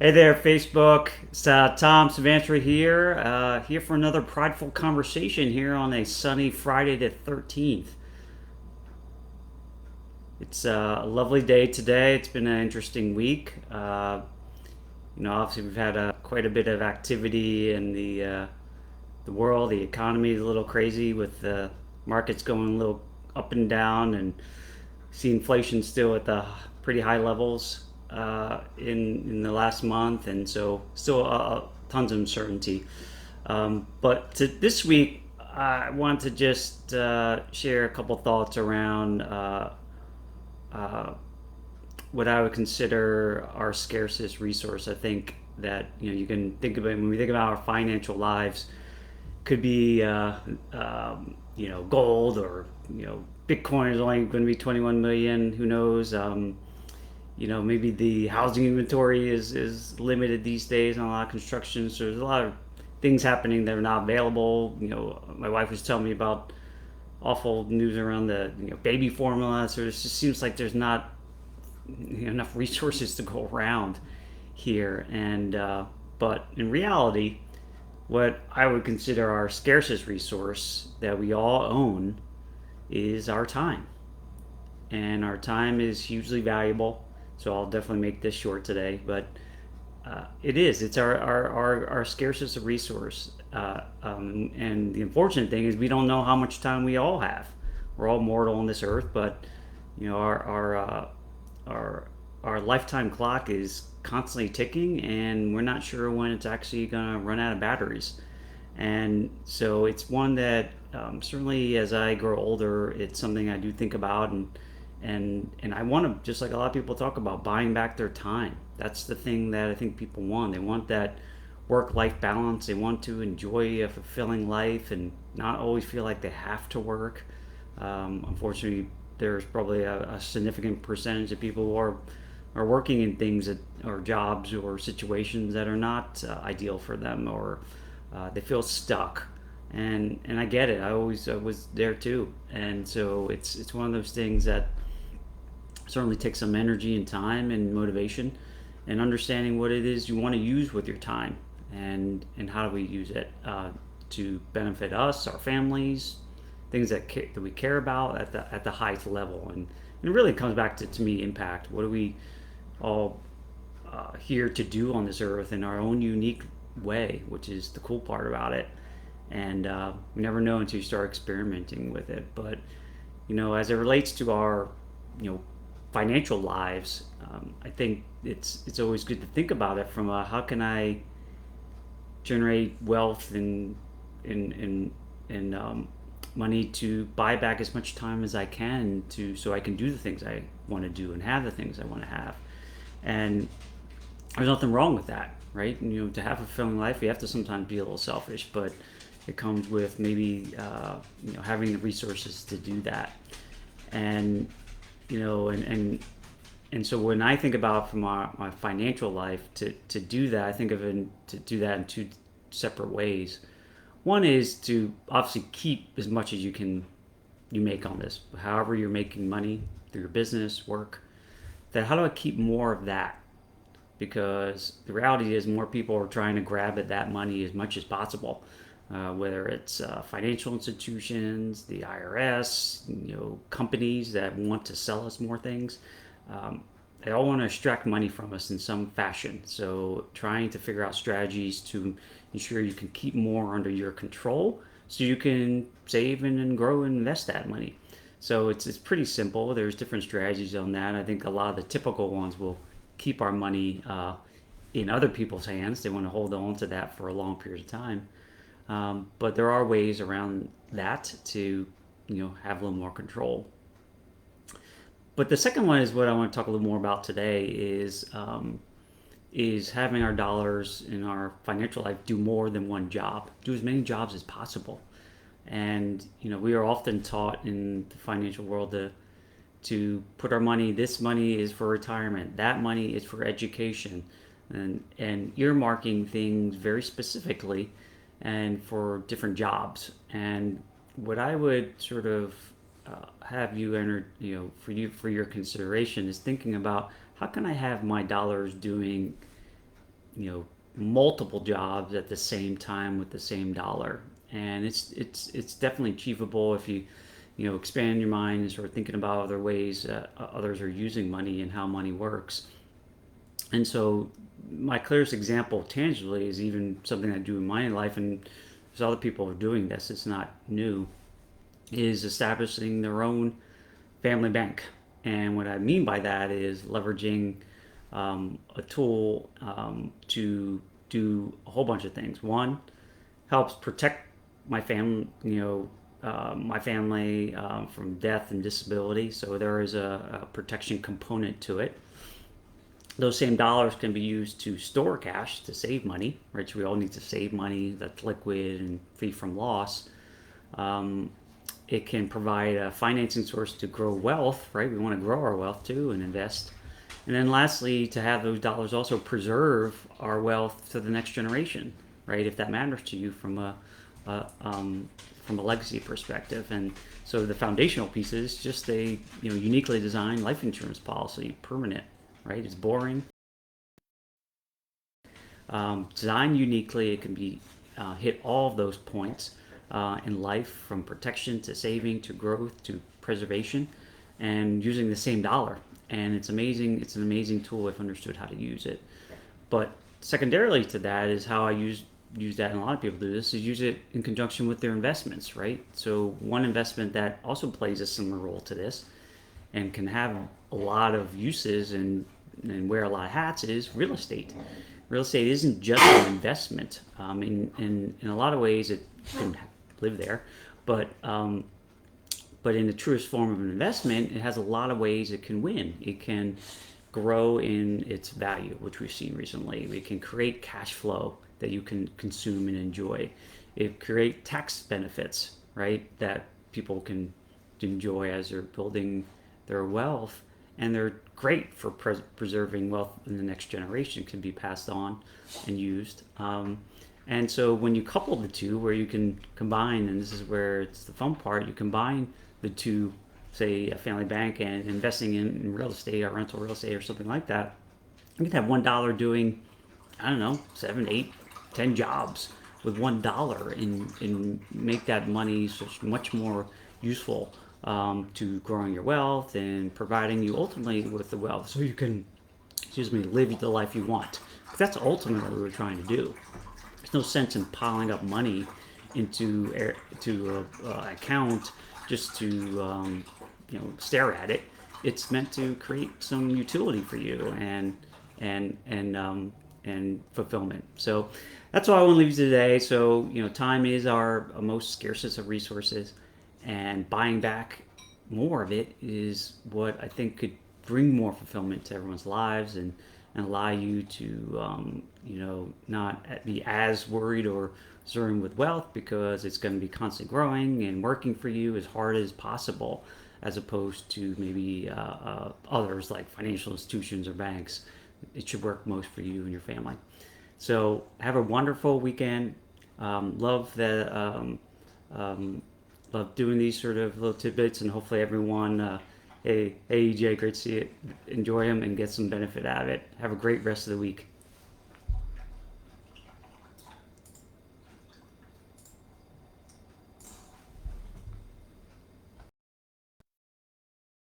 Hey there, Facebook. It's Tom Suvansri here, here for another prideful conversation here on a sunny Friday the 13th. It's a lovely day today. It's been an interesting week. Obviously we've had quite a bit of activity in the world. The economy is a little crazy with the markets going a little up and down, and see inflation still at the pretty high levels in the last month, and so still tons of uncertainty. This week, I want to just share a couple thoughts around uh, what I would consider our scarcest resource. I think that you can think about when we think about our financial lives, could be gold, or Bitcoin is only going to be 21 million. Who knows? Maybe the housing inventory is limited these days on a lot of construction. So there's a lot of things happening that are not available. My wife was telling me about awful news around the baby formula. So it just seems like there's not enough resources to go around here. And but in reality, what I would consider our scarcest resource that we all own is our time. And our time is hugely valuable. So I'll definitely make this short today, but it's our scarcest resource. And the unfortunate thing is we don't know how much time we all have. We're all mortal on this earth, but you know our our lifetime clock is constantly ticking, and we're not sure when it's actually going to run out of batteries. And so it's one that certainly as I grow older, it's something I do think about, and I want to, just like a lot of people talk about, buying back their time. That's the thing that I think people want. They want that work-life balance. They want to enjoy a fulfilling life and not always feel like they have to work. Unfortunately, there's probably a significant percentage of people who are working in things that or jobs or situations that are not ideal for them, or they feel stuck. And I get it. I was there too. And so it's one of those things that certainly takes some energy and time and motivation, and understanding what it is you want to use with your time, and how do we use it to benefit us, our families, things that we care about at the highest level. And it really comes back to me, impact. What are we all here to do on this earth in our own unique way, which is the cool part about it. And you never know until you start experimenting with it. But as it relates to our you know financial lives, I think it's always good to think about it from a, how can I generate wealth and money to buy back as much time as I can, to so I can do the things I want to do and have the things I want to have. And there's nothing wrong with that, right? And, to have a fulfilling life, you have to sometimes be a little selfish, but it comes with maybe having the resources to do that. And you know, and so when I think about from my financial life to do that, I think of it to do that in two separate ways. One is to obviously keep as much as you make on this, however you're making money through your business work. That, how do I keep more of that? Because the reality is more people are trying to grab at that money as much as possible, whether it's financial institutions, the IRS, companies that want to sell us more things. Um, they all want to extract money from us in some fashion. So trying to figure out strategies to ensure you can keep more under your control, so you can save and grow and invest that money. So it's pretty simple. There's different strategies on that. I think a lot of the typical ones will keep our money in other people's hands. They want to hold on to that for a long period of time. But there are ways around that to have a little more control. But the second one is what I want to talk a little more about today, is having our dollars in our financial life do more than one job, do as many jobs as possible. And we are often taught in the financial world to put our money. This money is for retirement. That money is for education, and earmarking things very specifically, and for different jobs. And what I would sort of have you enter, for your consideration, is thinking about, how can I have my dollars doing multiple jobs at the same time with the same dollar. And it's definitely achievable if you expand your mind and start thinking about other ways that others are using money and how money works. And so my clearest example tangibly is even something I do in my life, and there's other people who are doing this, it's not new, is establishing their own family bank. And what I mean by that is leveraging a tool to do a whole bunch of things. One, helps protect my family, my family from death and disability. So there is a protection component to it. Those same dollars can be used to store cash to save money, right? So we all need to save money that's liquid and free from loss. Um, it can provide a financing source to grow wealth, right? We want to grow our wealth too and invest. And then lastly, to have those dollars also preserve our wealth to the next generation, right? If that matters to you a from a legacy perspective. And so the foundational piece is just a uniquely designed life insurance policy, permanent, right? It's boring. Designed uniquely, it can be hit all of those points in life, from protection to saving to growth to preservation, and using the same dollar. And it's amazing. It's an amazing tool if understood how to use it. But secondarily to that is how I use that, and a lot of people do this, is use it in conjunction with their investments, right? So one investment that also plays a similar role to this and can have a lot of uses and wear a lot of hats is real estate. Real estate isn't just an investment. In a lot of ways, it can live there, but but in the truest form of an investment, it has a lot of ways it can win. It can grow in its value, which we've seen recently. It can create cash flow that you can consume and enjoy. It create tax benefits, right, that people can enjoy as they're building their wealth, and they're great for preserving wealth in the next generation. Can be passed on and used. And so when you couple the two, where you can combine, and this is where it's the fun part, you combine the two, say a family bank and investing in real estate or rental real estate or something like that, you can have $1 doing, I don't know, 7, 8, 10 jobs with $1, and make that money such much more useful to growing your wealth and providing you ultimately with the wealth so you can, live the life you want. That's ultimately what we're trying to do. There's no sense in piling up money into an account just to stare at it. It's meant to create some utility for you and fulfillment. So that's all I want to leave you today. So time is our most scarcest of resources, and buying back more of it is what I think could bring more fulfillment to everyone's lives, and allow you to not be as worried or concerned with wealth, because it's going to be constantly growing and working for you as hard as possible, as opposed to maybe others like financial institutions or banks. It should work most for you and your family. So have a wonderful weekend. Love that. Love doing these sort of little tidbits, and hopefully everyone, hey EJ, great to see it, enjoy them and get some benefit out of it. Have a great rest of the week.